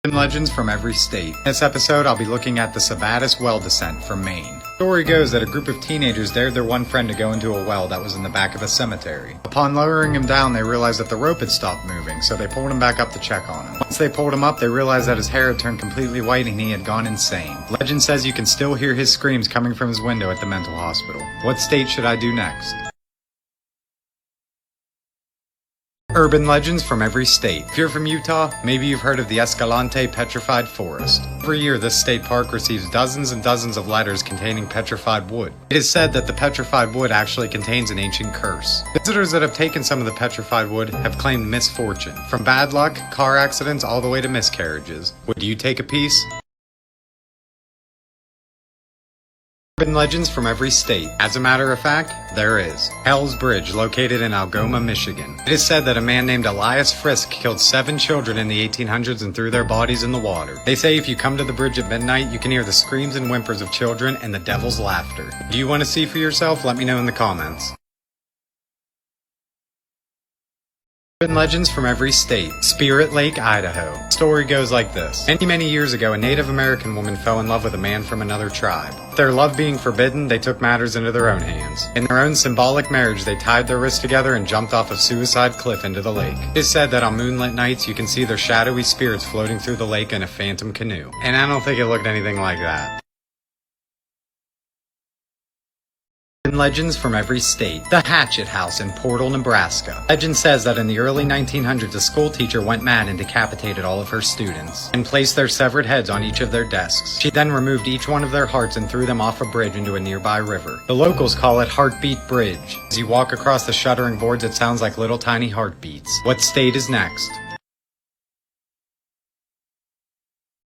Urban legends from every state. In this episode, I'll be looking at the Sabattis well descent from Maine. The story goes that a group of teenagers dared their one friend to go into a well that was in the back of a cemetery. Upon lowering him down, they realized that the rope had stopped moving, so they pulled him back up to check on him. Once they pulled him up, they realized that his hair had turned completely white and he had gone insane. Legend says you can still hear his screams coming from his window at the mental hospital. What state should I do next? Urban legends from every state. If you're from Utah, maybe you've heard of the Escalante Petrified Forest. Every year, this state park receives dozens and dozens of letters containing petrified wood. It is said that the petrified wood actually contains an ancient curse. Visitors that have taken some of the petrified wood have claimed misfortune, from bad luck, car accidents, all the way to miscarriages. Would you take a piece? Urban legends from every state. As a matter of fact, there is. Hell's Bridge, located in Algoma, Michigan. It is said that a man named Elias Frisk killed 7 children in the 1800s and threw their bodies in the water. They say if you come to the bridge at midnight, you can hear the screams and whimpers of children and the devil's laughter. Do you want to see for yourself? Let me know in the comments. Urban legends from every state. Spirit Lake, Idaho. The story goes like this. Many years ago, a Native American woman fell in love with a man from another tribe. With their love being forbidden, they took matters into their own hands. In their own symbolic marriage, they tied their wrists together and jumped off a suicide cliff into the lake. It is said that on moonlit nights, you can see their shadowy spirits floating through the lake in a phantom canoe. And I don't think it looked anything like that. Legends from every state. The Hatchet House in Portal, Nebraska. Legend says that in the early 1900s, a school teacher went mad and decapitated all of her students and placed their severed heads on each of their desks. She then removed each one of their hearts and threw them off a bridge into a nearby river. The locals call it Heartbeat Bridge. As you walk across the shuddering boards, it sounds like little tiny heartbeats. What state is next?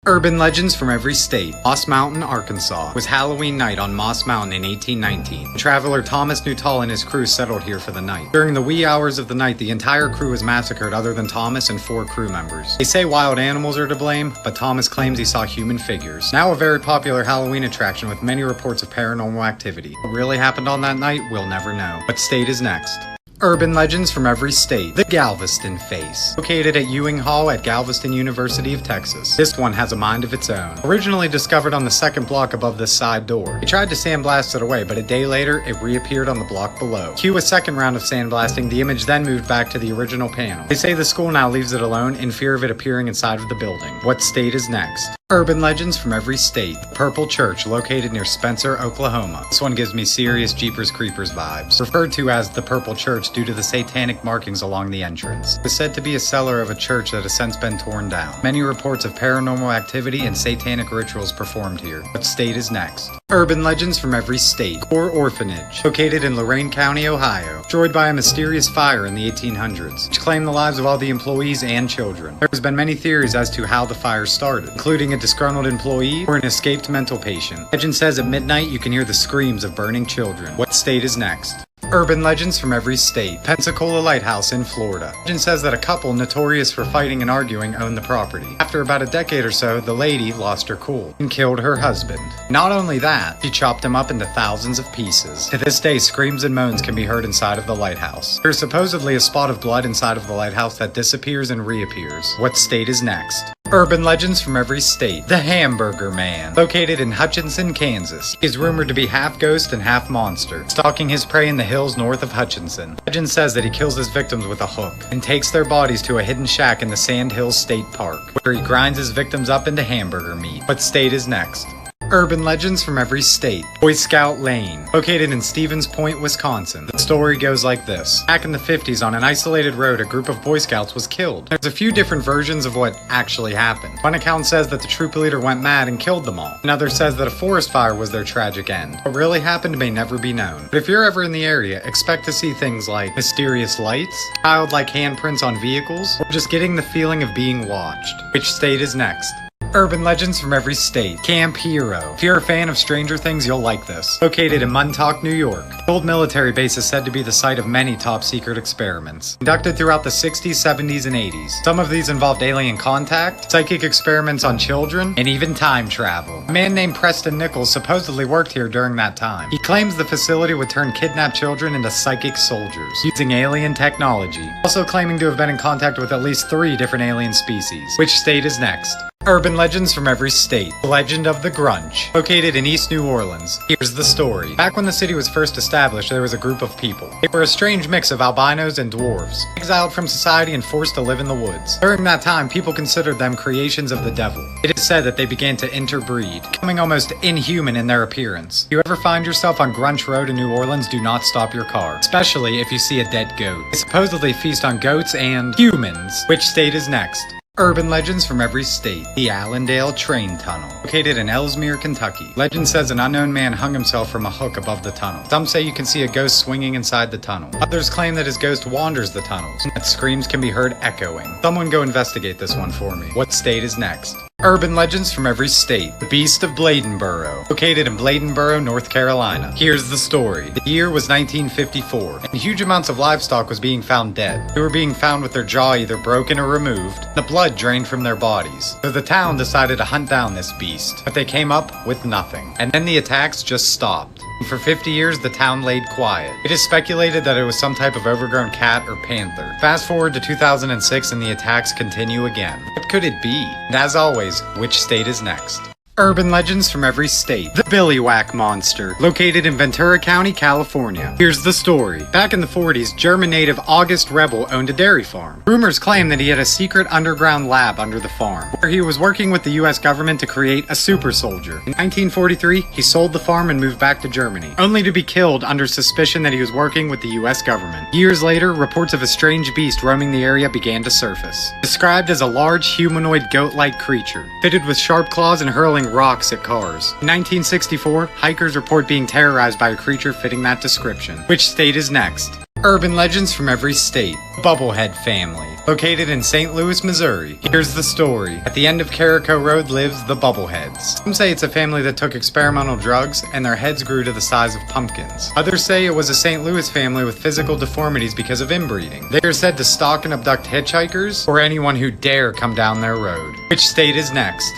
Urban legends from every state. Moss Mountain, Arkansas. It was Halloween night on Moss Mountain in 1819. Traveler Thomas Nuttall and his crew settled here for the night. During the wee hours of the night, the entire crew was massacred other than Thomas and 4 crew members. They say wild animals are to blame, but Thomas claims he saw human figures. Now a very popular Halloween attraction with many reports of paranormal activity. What really happened on that night, we'll never know. What state is next? Urban legends from every state. The Galveston Face. Located at Ewing Hall at Galveston University of Texas. This one has a mind of its own. Originally discovered on the second block above this side door. They tried to sandblast it away, but a day later, it reappeared on the block below. Cue a second round of sandblasting, the image then moved back to the original panel. They say the school now leaves it alone in fear of it appearing inside of the building. What state is next? Urban legends from every state. The Purple Church, located near Spencer, Oklahoma. This one gives me serious Jeepers Creepers vibes. Referred to as the Purple Church due to the satanic markings along the entrance. It is said to be a cellar of a church that has since been torn down. Many reports of paranormal activity and satanic rituals performed here. What state is next? Urban legends from every state. Core Orphanage, located in Lorain County, Ohio. Destroyed by a mysterious fire in the 1800s, which claimed the lives of all the employees and children. There has been many theories as to how the fire started, including a disgruntled employee or an escaped mental patient. Legend says at midnight you can hear the screams of burning children. What state is next? Urban legends from every state. Pensacola Lighthouse in Florida. Legend says that a couple notorious for fighting and arguing owned the property. After about a decade or so, the lady lost her cool and killed her husband. Not only that, she chopped him up into thousands of pieces. To this day, screams and moans can be heard inside of the lighthouse. There's supposedly a spot of blood inside of the lighthouse that disappears and reappears. What state is next? Urban legends from every state. The Hamburger Man. Located in Hutchinson, Kansas. He is rumored to be half ghost and half monster, stalking his prey in the hills north of Hutchinson. Legend says that he kills his victims with a hook and takes their bodies to a hidden shack in the Sand Hills State Park, where he grinds his victims up into hamburger meat. What state is next? Urban legends from every state. Boy Scout Lane, located in Stevens Point, Wisconsin. The story goes like this. Back in the 50s, on an isolated road, a group of Boy Scouts was killed. There's a few different versions of what actually happened. One account says that the troop leader went mad and killed them all. Another says that a forest fire was their tragic end. What really happened may never be known. But if you're ever in the area, expect to see things like mysterious lights, childlike handprints on vehicles, or just getting the feeling of being watched. Which state is next? Urban legends from every state. Camp Hero. If you're a fan of Stranger Things, you'll like this. Located in Montauk, New York. The old military base is said to be the site of many top-secret experiments, conducted throughout the 60s, 70s, and 80s. Some of these involved alien contact, psychic experiments on children, and even time travel. A man named Preston Nichols supposedly worked here during that time. He claims the facility would turn kidnapped children into psychic soldiers, using alien technology, also claiming to have been in contact with at least 3 different alien species. Which state is next? Urban legends from every state. The legend of the Grunch. Located in East New Orleans. Here's the story. Back when the city was first established, there was a group of people. They were a strange mix of albinos and dwarves, exiled from society and forced to live in the woods. During that time, people considered them creations of the devil. It is said that they began to interbreed, becoming almost inhuman in their appearance. If you ever find yourself on Grunch Road in New Orleans, do not stop your car, especially if you see a dead goat. They supposedly feast on goats and humans. Which state is next? Urban legends from every state. The Allendale Train Tunnel. Located in Ellesmere, Kentucky. Legend says an unknown man hung himself from a hook above the tunnel. Some say you can see a ghost swinging inside the tunnel. Others claim that his ghost wanders the tunnels, and that screams can be heard echoing. Someone go investigate this one for me. What state is next? Urban legends from every state. The Beast of Bladenboro. Located in Bladenboro, North Carolina. Here's the story. The year was 1954, and huge amounts of livestock was being found dead. They were being found with their jaw either broken or removed, the blood drained from their bodies. So the town decided to hunt down this beast, but they came up with nothing. And then the attacks just stopped. And for 50 years, the town laid quiet. It is speculated that it was some type of overgrown cat or panther. Fast forward to 2006 and the attacks continue again. What could it be? And as always, which state is next? Urban legends from every state. The Billy Whack Monster. Located in Ventura County, California. Here's the story. Back in the 40s, German native August Rebel owned a dairy farm. Rumors claim that he had a secret underground lab under the farm, where he was working with the US government to create a super soldier. In 1943, he sold the farm and moved back to Germany, only to be killed under suspicion that he was working with the US government. Years later, reports of a strange beast roaming the area began to surface. Described as a large humanoid goat-like creature, fitted with sharp claws and hurling rocks at cars. In 1964, hikers report being terrorized by a creature fitting that description. Which state is next? Urban legends from every state. The Bubblehead family. Located in St. Louis, Missouri. Here's the story. At the end of Carico Road lives the Bubbleheads. Some say it's a family that took experimental drugs and their heads grew to the size of pumpkins. Others say it was a St. Louis family with physical deformities because of inbreeding. They are said to stalk and abduct hitchhikers or anyone who dare come down their road. Which state is next?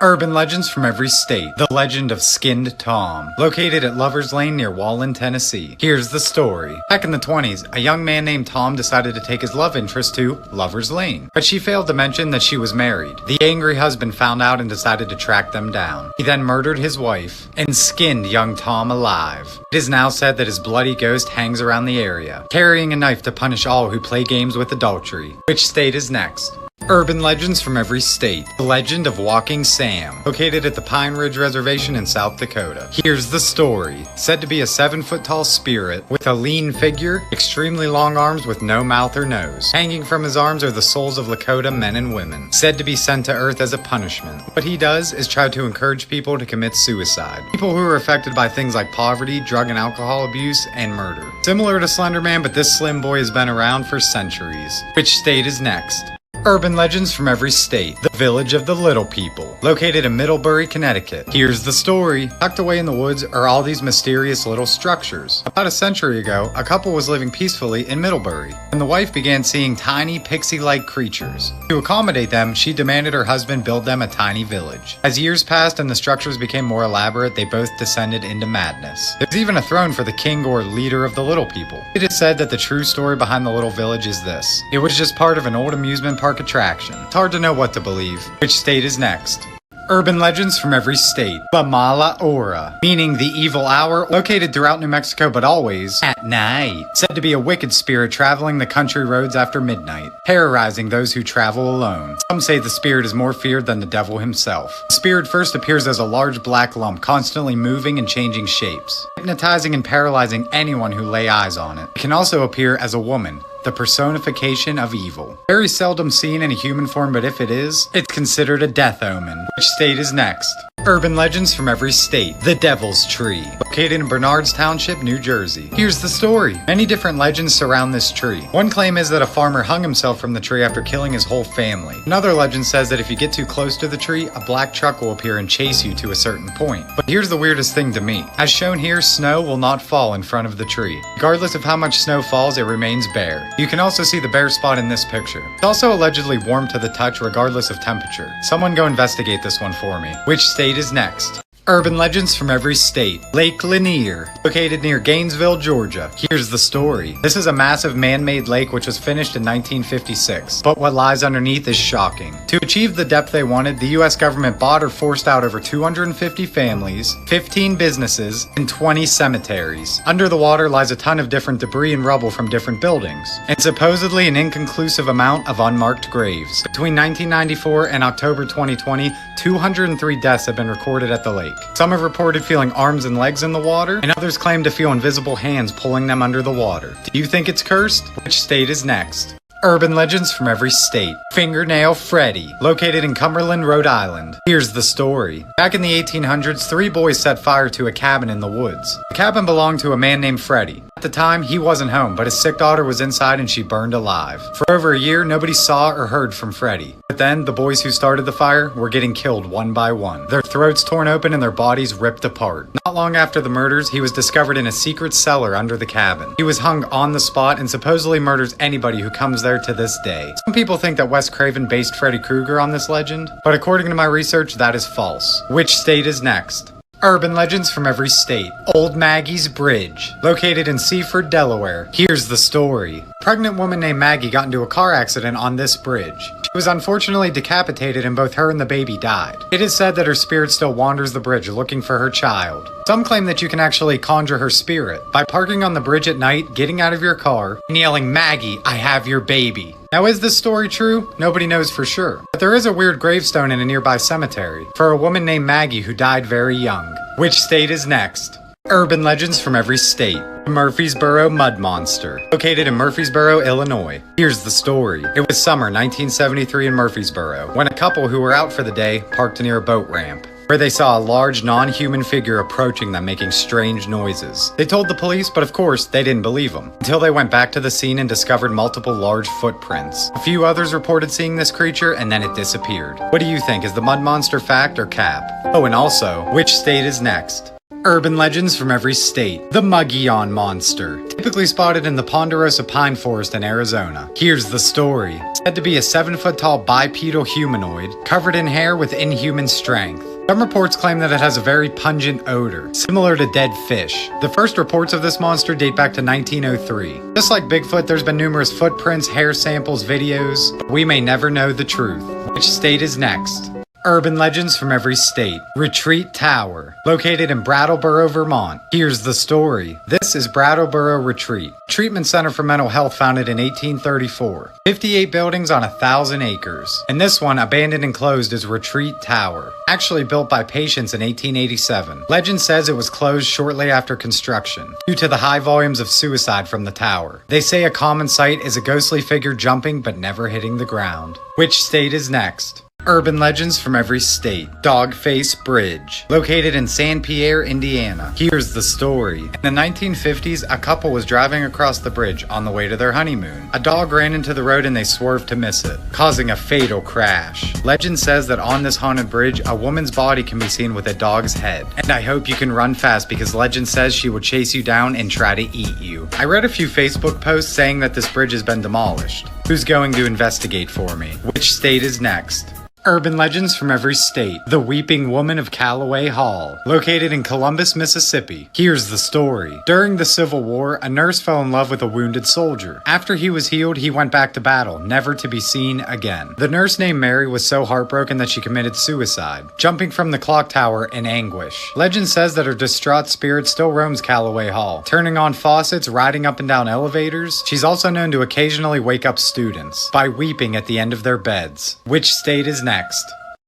Urban legends from every state. The legend of Skinned Tom. Located at Lover's Lane near Wallen, Tennessee. Here's the story. Back in the 20s, a young man named Tom decided to take his love interest to Lover's Lane, but she failed to mention that she was married. The angry husband found out and decided to track them down. He then murdered his wife and skinned young Tom alive. It is now said that his bloody ghost hangs around the area, carrying a knife to punish all who play games with adultery. Which state is next? Urban legends from every state. The legend of Walking Sam. Located at the Pine Ridge Reservation in South Dakota. Here's the story. Said to be a 7-foot-tall spirit with a lean figure, extremely long arms with no mouth or nose. Hanging from his arms are the souls of Lakota men and women. Said to be sent to Earth as a punishment. What he does is try to encourage people to commit suicide. People who are affected by things like poverty, drug and alcohol abuse, and murder. Similar to Slender Man, but this slim boy has been around for centuries. Which state is next? Urban legends from every state. The Village of the Little People. Located in Middlebury, Connecticut. Here's the story. Tucked away in the woods are all these mysterious little structures. About a century ago, a couple was living peacefully in Middlebury, and the wife began seeing tiny pixie-like creatures. To accommodate them, she demanded her husband build them a tiny village. As years passed and the structures became more elaborate, they both descended into madness. There's even a throne for the king or leader of the Little People. It is said that the true story behind the little village is this. It was just part of an old amusement park attraction. It's hard to know what to believe. Which state is next? Urban legends from every state. La Mala Hora, meaning the evil hour, located throughout New Mexico but always at night. Said to be a wicked spirit traveling the country roads after midnight, terrorizing those who travel alone. Some say the spirit is more feared than the devil himself. The spirit first appears as a large black lump, constantly moving and changing shapes, hypnotizing and paralyzing anyone who lay eyes on it. It can also appear as a woman, the personification of evil. Very seldom seen in a human form, but if it is, it's considered a death omen. Which state is next? Urban legends from every state. The Devil's Tree. Located in Bernards Township, New Jersey. Here's the story. Many different legends surround this tree. One claim is that a farmer hung himself from the tree after killing his whole family. Another legend says that if you get too close to the tree, a black truck will appear and chase you to a certain point. But here's the weirdest thing to me. As shown here, snow will not fall in front of the tree. Regardless of how much snow falls, it remains bare. You can also see the bare spot in this picture. It's also allegedly warm to the touch regardless of temperature. Someone go investigate this one for me. Which state is next? Urban legends from every state. Lake Lanier, located near Gainesville, Georgia. Here's the story. This is a massive man-made lake which was finished in 1956, but what lies underneath is shocking. To achieve the depth they wanted, the US government bought or forced out over 250 families, 15 businesses, and 20 cemeteries. Under the water lies a ton of different debris and rubble from different buildings, and supposedly an inconclusive amount of unmarked graves. Between 1994 and October 2020, 203 deaths have been recorded at the lake. Some have reported feeling arms and legs in the water, and others claim to feel invisible hands pulling them under the water. Do you think it's cursed? Which state is next? Urban legends from every state. Fingernail Freddy, located in Cumberland, Rhode Island. Here's the story. Back in the 1800s, 3 boys set fire to a cabin in the woods. The cabin belonged to a man named Freddy. At the time, he wasn't home, but his sick daughter was inside and she burned alive. For over a year, nobody saw or heard from Freddy. But then, the boys who started the fire were getting killed one by one. Their throats torn open and their bodies ripped apart. Not long after the murders, he was discovered in a secret cellar under the cabin. He was hung on the spot and supposedly murders anybody who comes there to this day. Some people think that Wes Craven based Freddy Krueger on this legend, but according to my research, that is false. Which state is next? Urban legends from every state. Old Maggie's Bridge, located in Seaford, Delaware. Here's the story. A pregnant woman named Maggie got into a car accident on this bridge. She was unfortunately decapitated and both her and the baby died. It is said that her spirit still wanders the bridge looking for her child. Some claim that you can actually conjure her spirit by parking on the bridge at night, getting out of your car, and yelling, "Maggie, I have your baby." Now, is this story true? Nobody knows for sure. But there is a weird gravestone in a nearby cemetery for a woman named Maggie who died very young. Which state is next? Urban legends from every state. Murfreesboro Mud Monster, located in Murfreesboro, Illinois. Here's the story. It was summer 1973 in Murfreesboro when a couple who were out for the day parked near a boat ramp, where they saw a large non-human figure approaching them making strange noises. They told the police, but of course, they didn't believe them, until they went back to the scene and discovered multiple large footprints. A few others reported seeing this creature, and then it disappeared. What do you think? Is the mud monster fact or cap? Oh, and also, which state is next? Urban legends from every state. The Mogollon Monster, typically spotted in the Ponderosa Pine Forest in Arizona. Here's the story. Said to be a 7-foot-tall bipedal humanoid, covered in hair with inhuman strength. Some reports claim that it has a very pungent odor, similar to dead fish. The first reports of this monster date back to 1903. Just like Bigfoot, there's been numerous footprints, hair samples, videos, but we may never know the truth. Which state is next? Urban legends from every state. Retreat Tower, located in Brattleboro, Vermont. Here's the story. This is Brattleboro Retreat, treatment center for mental health founded in 1834. 58 buildings on 1,000 acres. And this one, abandoned and closed, is Retreat Tower, actually built by patients in 1887. Legend says it was closed shortly after construction, due to the high volumes of suicide from the tower. They say a common sight is a ghostly figure jumping but never hitting the ground. Which state is next? Urban legends from every state. Dogface Bridge, located in San Pierre, Indiana. Here's the story. In the 1950s, a couple was driving across the bridge on the way to their honeymoon. A dog ran into the road and they swerved to miss it, causing a fatal crash. Legend says that on this haunted bridge, a woman's body can be seen with a dog's head. And I hope you can run fast because legend says she will chase you down and try to eat you. I read a few Facebook posts saying that this bridge has been demolished. Who's going to investigate for me? Which state is next? Urban legends from every state. The Weeping Woman of Callaway Hall, located in Columbus, Mississippi. Here's the story. During the Civil War, a nurse fell in love with a wounded soldier. After he was healed, he went back to battle, never to be seen again. The nurse named Mary was so heartbroken that she committed suicide, jumping from the clock tower in anguish. Legend says that her distraught spirit still roams Callaway Hall, turning on faucets, riding up and down elevators. She's also known to occasionally wake up students by weeping at the end of their beds. Which state is next?